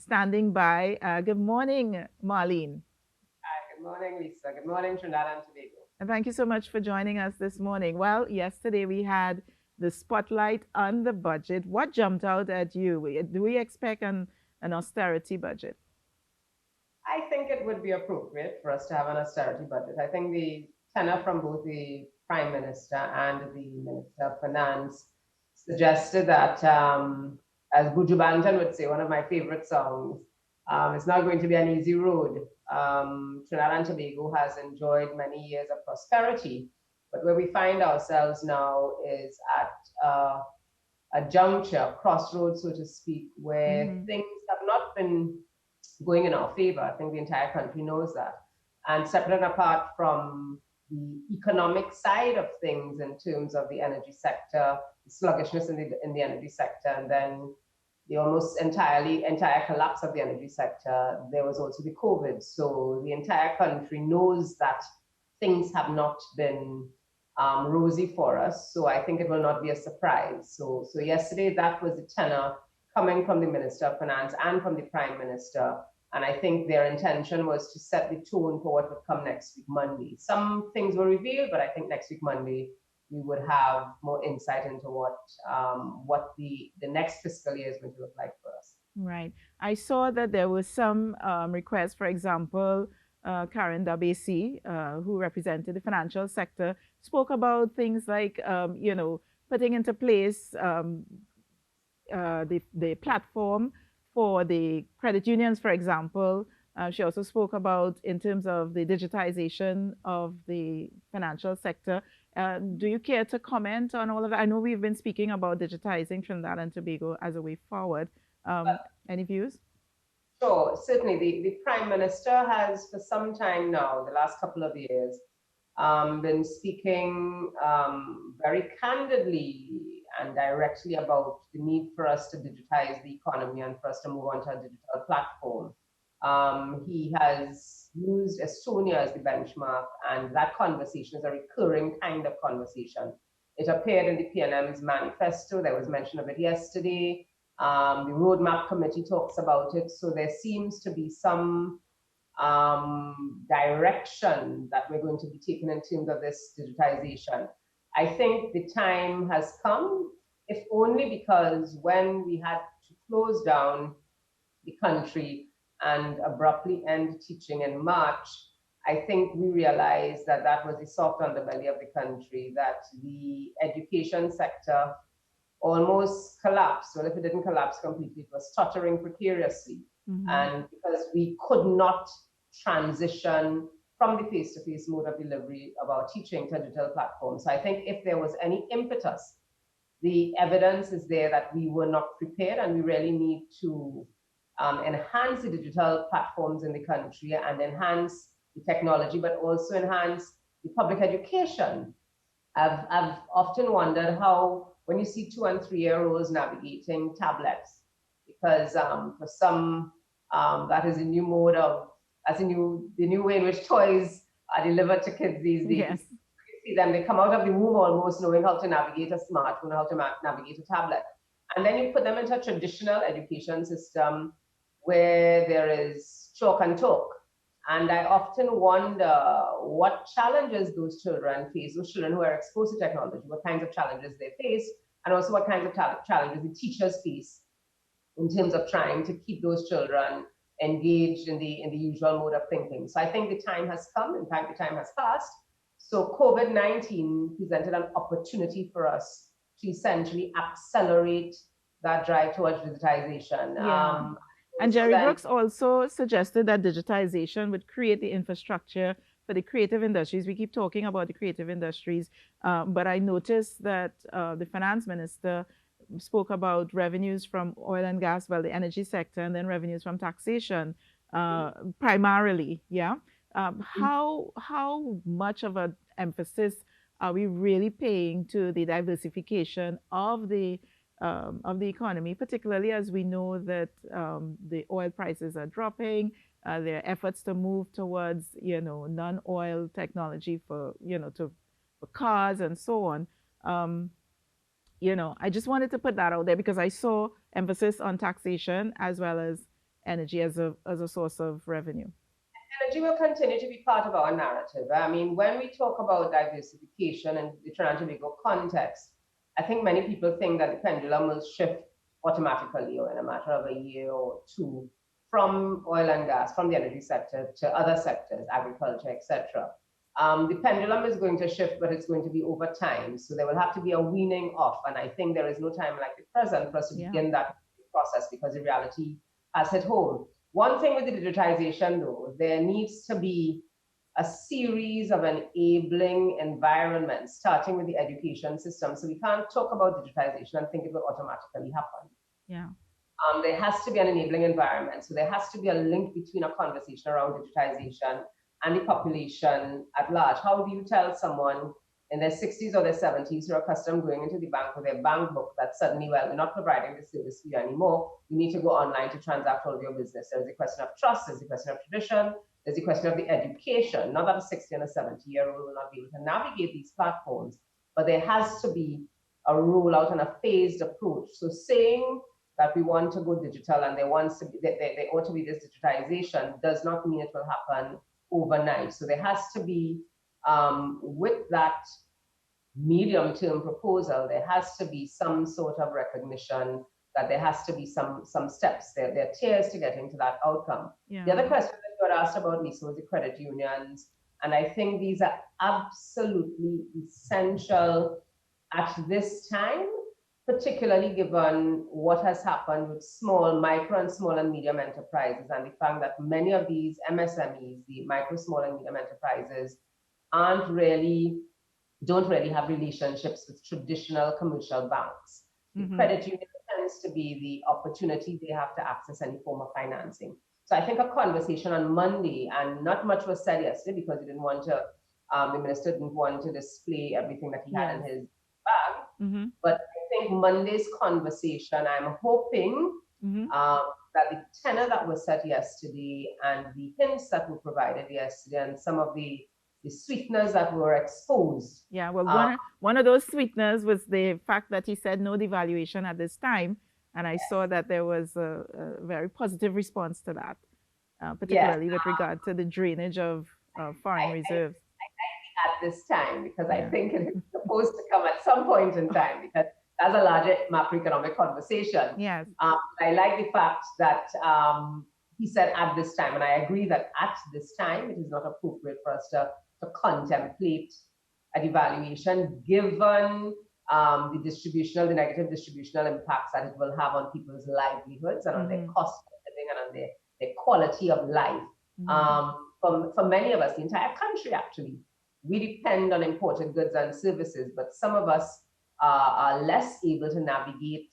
standing by. Good morning, Marlene. Hi, good morning, Lisa. Good morning, Trinidad and Tobago. And thank you so much for joining us this morning. Well, yesterday we had the spotlight on the budget. What jumped out at you? Do we expect an austerity budget? I think it would be appropriate for us to have an austerity budget. I think the tenor from both the Prime Minister and the Minister of Finance suggested that, as Buju Banton would say, one of my favorite songs, it's not going to be an easy road. Trinidad and Tobago has enjoyed many years of prosperity, but where we find ourselves now is at a juncture, a crossroads, so to speak, where Mm-hmm. things have not been going in our favor. I think the entire country knows that. And separate and apart from the economic side of things in terms of the energy sector, the sluggishness in the energy sector, and then the almost entire collapse of the energy sector, there was also the COVID. So the entire country knows that things have not been rosy for us. So I think it will not be a surprise. So yesterday that was the tenor coming from the Minister of Finance and from the Prime Minister. And I think their intention was to set the tone for what would come next week, Monday. Some things were revealed, but I think next week, Monday, we would have more insight into what the next fiscal year is going to look like for us. Right. I saw that there was some requests, for example, Karen Dabesi, who represented the financial sector, spoke about things like, putting into place the platform for the credit unions, for example. She also spoke about in terms of the digitization of the financial sector. Do you care to comment on all of that? I know we've been speaking about digitizing Trinidad and Tobago as a way forward. Any views? Sure, certainly. The Prime Minister has, for some time now, the last couple of years, been speaking very candidly and directly about the need for us to digitize the economy and for us to move on to a digital platform. He has used Estonia as the benchmark, and that conversation is a recurring kind of conversation. It appeared in the PNM's manifesto. There was mention of it yesterday. The roadmap committee talks about it. So there seems to be some direction that we're going to be taking in terms of this digitization. I think the time has come, if only because when we had to close down the country and abruptly end teaching in March, I think we realized that that was the soft underbelly of the country, that the education sector almost collapsed. Well, if it didn't collapse completely, it was stuttering precariously. Mm-hmm. And because we could not transition from the face-to-face mode of delivery of our teaching to digital platforms. So I think if there was any impetus, the evidence is there that we were not prepared, and we really need to enhance the digital platforms in the country and enhance the technology, but also enhance the public education. I've often wondered how, when you see 2 and 3 year olds navigating tablets, because for some, that is a new mode of, as the new way in which toys are delivered to kids these days. Yes. You see them, they come out of the womb almost knowing how to navigate a smartphone, how to navigate a tablet. And then you put them into a traditional education system where there is chalk and talk. And I often wonder what challenges those children face, those children who are exposed to technology, what kinds of challenges they face, and also what kinds of challenges the teachers face in terms of trying to keep those children engaged in the usual mode of thinking. So I think the time has come. In fact, the time has passed. So COVID-19 presented an opportunity for us to essentially accelerate that drive towards digitization. Yeah. And So Jerry then, Brooks also suggested that digitization would create the infrastructure for the creative industries. We keep talking about the creative industries, but I noticed that the finance minister spoke about revenues from oil and gas, well, the energy sector, and then revenues from taxation, primarily. Yeah. How much of an emphasis are we really paying to the diversification of the economy, particularly as we know that the oil prices are dropping. There are efforts to move towards, non-oil technology for, for cars and so on. Um, I just wanted to put that out there because I saw emphasis on taxation as well as energy as a source of revenue. Energy will continue to be part of our narrative. I mean, when we talk about diversification in the Trinidad and Tobago context, I think many people think that the pendulum will shift automatically or in a matter of a year or two from oil and gas, from the energy sector to other sectors, agriculture, etc. The pendulum is going to shift, but it's going to be over time. So there will have to be a weaning off. And I think there is no time like the present for us to begin that process because the reality has hit home. One thing with the digitization, though, there needs to be a series of enabling environments, starting with the education system. So we can't talk about digitization and think it will automatically happen. Yeah. There has to be an enabling environment. So there has to be a link between a conversation around digitization and the population at large. How do you tell someone in their 60s or their 70s who are accustomed going into the bank with their bank book that suddenly, well, we're not providing this service for you anymore. You need to go online to transact all of your business. There's a question of trust, there's a question of tradition, there's a question of the education. Not that a 60 and a 70-year-old will not be able to navigate these platforms, but there has to be a rollout and a phased approach. So saying that we want to go digital and there wants to be, there ought to be this digitization does not mean it will happen overnight. So there has to be, with that medium-term proposal, there has to be some sort of recognition that there has to be some steps. There are tiers to getting to that outcome. Yeah. The other question that you had asked about, Lisa, was the credit unions. And I think these are absolutely essential at this time, particularly given what has happened with micro and small and medium enterprises and the fact that many of these MSMEs, the micro, small and medium enterprises, don't really have relationships with traditional commercial banks. The credit union tends to be the opportunity they have to access any form of financing. So I think a conversation on Monday, and not much was said yesterday because he didn't want to, the minister didn't want to display everything that he had in his bag. But I think Monday's conversation, I'm hoping that the tenor that was set yesterday and the hints that were provided yesterday and some of the sweeteners that were exposed. Yeah, well, one of those sweeteners was the fact that he said no devaluation at this time. And I saw that there was a very positive response to that, particularly with regard to the drainage of foreign reserves. At this time, because I think it is supposed to come at some point in time, because that's a larger macroeconomic conversation. Yes. I like the fact that he said at this time, and I agree that at this time, it is not appropriate for us to contemplate a devaluation, given the negative distributional impacts that it will have on people's livelihoods and on their cost of living and on their quality of life. For many of us, the entire country actually, we depend on imported goods and services, but some of us are less able to navigate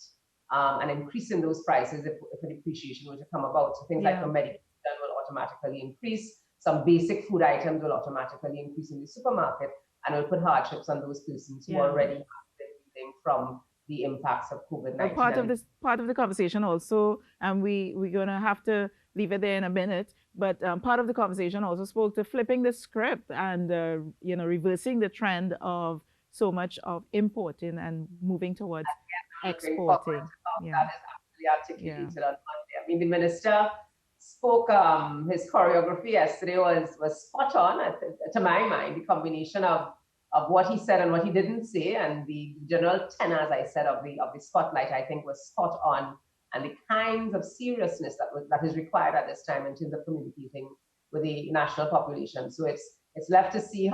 and increase in those prices if a depreciation were to come about. So things like the medication will automatically increase. Some basic food items will automatically increase in the supermarket, and will put hardships on those persons who already have been living from the impacts of COVID-19. Part of the conversation also, and we're gonna have to leave it there in a minute. But part of the conversation also spoke to flipping the script and reversing the trend of so much of importing and moving towards exporting. That is actually articulated on Monday. I mean, the minister spoke, his choreography yesterday was spot on, to my mind, the combination of what he said and what he didn't say, and the general tenor, as I said, of the spotlight, I think was spot on, and the kinds of seriousness that is required at this time in terms of communicating with the national population. So it's left to see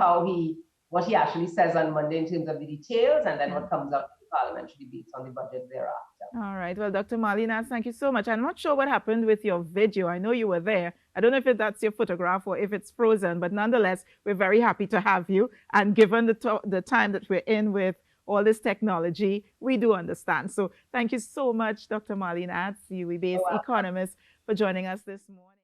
what he actually says on Monday in terms of the details, and then what comes out parliamentary debates on the budget thereafter. All right. Well, Dr. Marlene, thank you so much. I'm not sure what happened with your video. I know you were there. I don't know if that's your photograph or if it's frozen, but nonetheless, we're very happy to have you. And given the time that we're in with all this technology, we do understand. So thank you so much, Dr. Marlene Attzs, UWI-based economist, for joining us this morning.